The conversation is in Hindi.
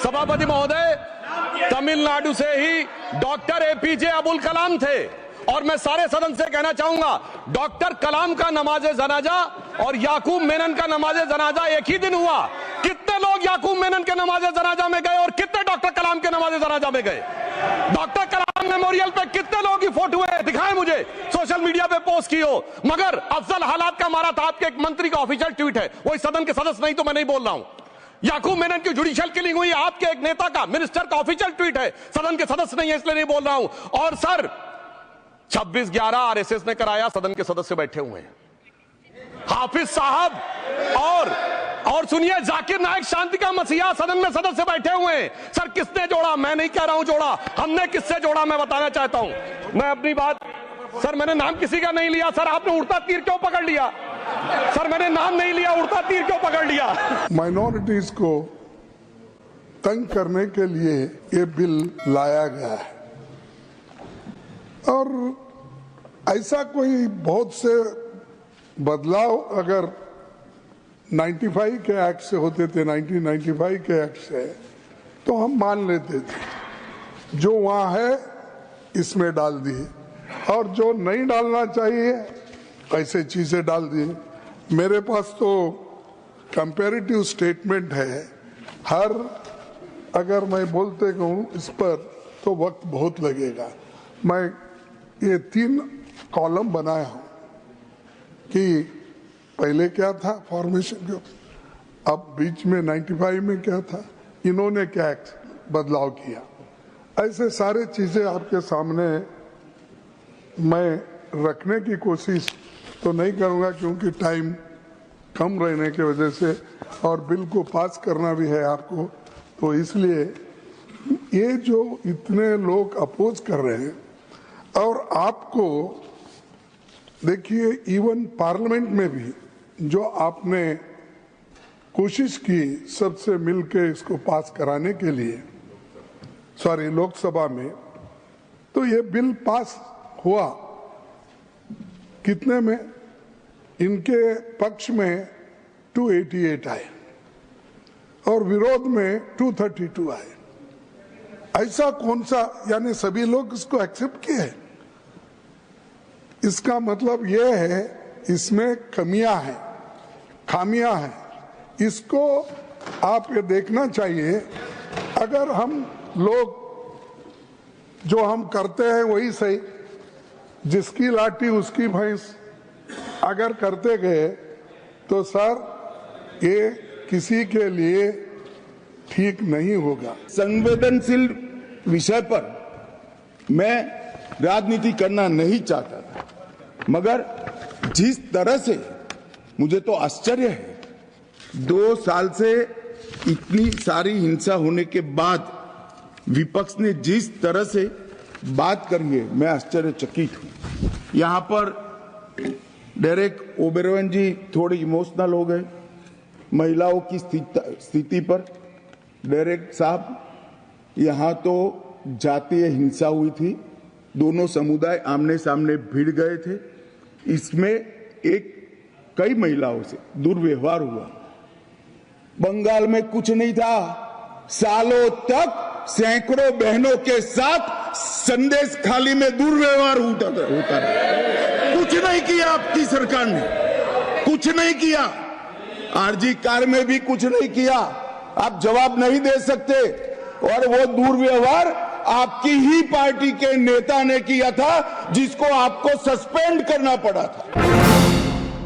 सभापति महोदय, तमिलनाडु से ही डॉक्टर एपीजे अब्दुल कलाम थे और मैं सारे सदन से कहना चाहूंगा, डॉक्टर कलाम का नमाजे जनाजा और याकूब मेनन का नमाजे जनाजा एक ही दिन हुआ। कितने लोग याकूब मेनन के नमाजे जनाजा में गए और कितने डॉक्टर कलाम के नमाजे जनाजा में गए? डॉक्टर कलाम मेमोरियल पे कितने लोगों की फोटो है, दिखाएं मुझे, सोशल मीडिया पे पोस्ट की हो। मगर अफजल हालात का मारा था, आपके एक मंत्री का ऑफिशियल ट्वीट है, वही सदन के सदस्य नहीं तो मैं नहीं बोल रहा हूं। याकूब मेनन की जुडिशियल किलिंग हुई, आपके एक नेता का, मिनिस्टर का ऑफिशियल ट्वीट है, सदन के सदस्य नहीं है इसलिए नहीं बोल रहा हूं। और सर 26/11 आरएसएस ने कराया, सदन के सदस्य बैठे हुए हैं। हाफिज साहब और सुनिए, जाकिर नायक शांति का मसीहा सदन में सदस्य बैठे हुए हैं। सर किसने जोड़ा? मैं नहीं कह रहा हूं जोड़ा, हमने किससे जोड़ा मैं बताना चाहता हूं। मैं अपनी बात, सर मैंने नाम किसी का नहीं लिया। सर आपने उड़ता तीर क्यों पकड़ लिया? सर मैंने नाम नहीं लिया, उड़ता तीर क्यों पकड़ लिया? माइनॉरिटीज को तंग करने के लिए ये बिल लाया गया है और ऐसा कोई बहुत से बदलाव अगर 95 के एक्ट से होते थे, 1995 के एक्ट से, तो हम मान लेते थे। जो वहां है इसमें डाल दिए और जो नहीं डालना चाहिए ऐसे चीजें डाल दिए। मेरे पास तो कंपैरेटिव स्टेटमेंट है, हर अगर मैं बोलते कहूँ इस पर तो वक्त बहुत लगेगा। मैं ये 3 कॉलम बनाया हूँ कि पहले क्या था फॉर्मेशन क्यों, अब बीच में 95 में क्या था, इन्होंने क्या बदलाव किया, ऐसे सारे चीजें आपके सामने मैं रखने की कोशिश तो नहीं करूंगा क्योंकि टाइम कम रहने की वजह से और बिल को पास करना भी है आपको, तो इसलिए ये जो इतने लोग अपोज कर रहे हैं और आपको देखिए इवन पार्लियामेंट में भी जो आपने कोशिश की सबसे मिलके इसको पास कराने के लिए, सॉरी लोकसभा में, तो ये बिल पास हुआ कितने में? इनके पक्ष में 288 आए और विरोध में 232 आए। ऐसा कौन सा, यानी सभी लोग इसको एक्सेप्ट किए? इसका मतलब यह है इसमें कमियां हैं, खामियां हैं। इसको आप ये देखना चाहिए। अगर हम लोग जो हम करते हैं वही सही, जिसकी लाठी उसकी भैंस अगर करते गए तो सर ये किसी के लिए ठीक नहीं होगा। संवेदनशील विषय पर मैं राजनीति करना नहीं चाहता था, मगर जिस तरह से मुझे तो आश्चर्य है, 2 साल से इतनी सारी हिंसा होने के बाद विपक्ष ने जिस तरह से बात करी है, मैं आश्चर्यचकित हूं। यहाँ पर डेरेक ओबेरॉय जी थोड़े इमोशनल हो गए महिलाओं की स्थिति पर। डेरेक साहब, यहाँ तो जातीय हिंसा हुई थी, दोनों समुदाय आमने सामने भिड़ गए थे, इसमें कई महिलाओं से दुर्व्यवहार हुआ। बंगाल में कुछ नहीं था, सालों तक सैकड़ों बहनों के साथ संदेश खाली में दुर्व्यवहार होता रहा। कुछ नहीं किया आपकी सरकार ने, कुछ नहीं किया। आरजी कार में भी कुछ नहीं किया। आप जवाब नहीं दे सकते। और वो दुर्व्यवहार आपकी ही पार्टी के नेता ने किया था, जिसको आपको सस्पेंड करना पड़ा था।